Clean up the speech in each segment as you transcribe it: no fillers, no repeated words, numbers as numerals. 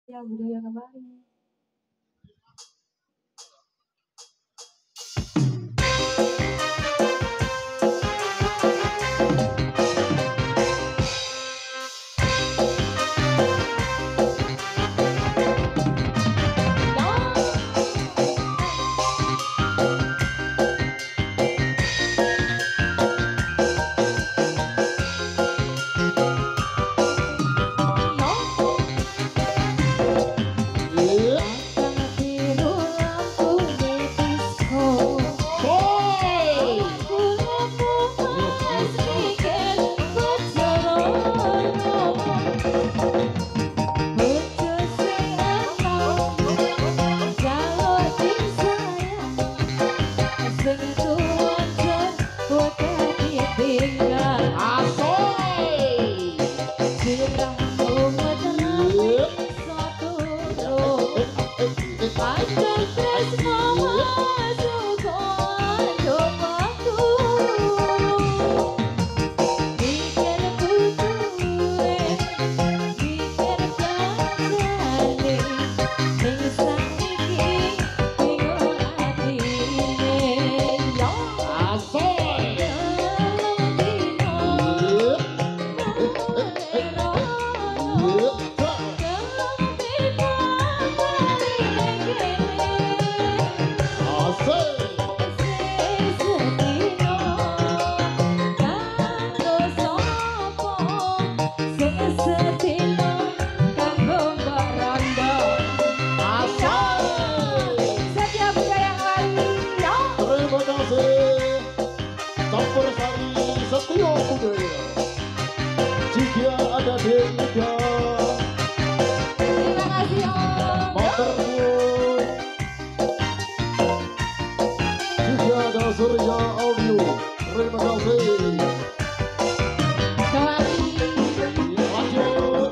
Ya budaya kembali. Campur Sari Setio Budaya. Jika ada Deida, Terima kasih Om. Motorwood. Jika ada Surya Audio, terima kasih. Lanjut.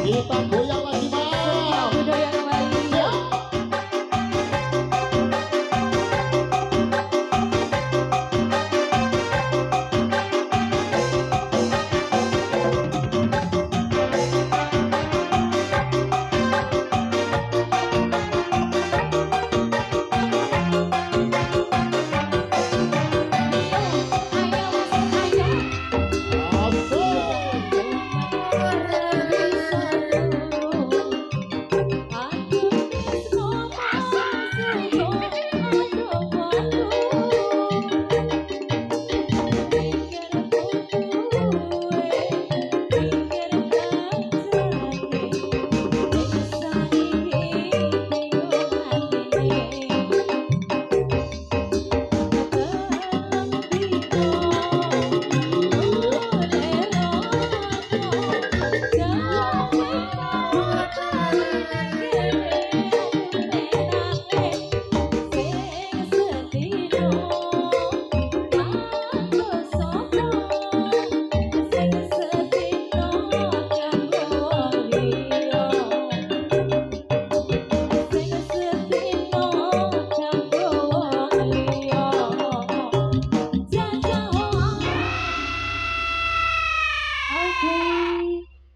Kita goyang lagi, Bang. Budaya kembali.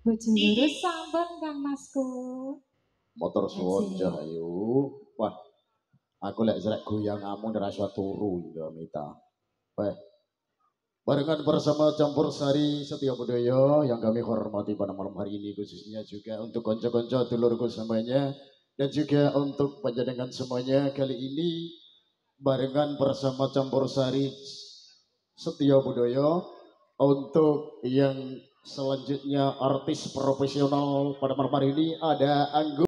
Bojonegoro sampun Kang Masku. Motor suwon Jahayu. Wah, aku lek selek goyang amun rasa turu ya Mita. Wah. Barengan bersama Campur Sari Setio Budaya yang kami hormati pada malam hari ini, khususnya juga untuk konco-konco dulurku semuanya dan juga untuk panjenengan semuanya. Kali ini barengan bersama Campur Sari Setio Budaya Untuk yang selanjutnya artis profesional pada malam hari ini ada Anggun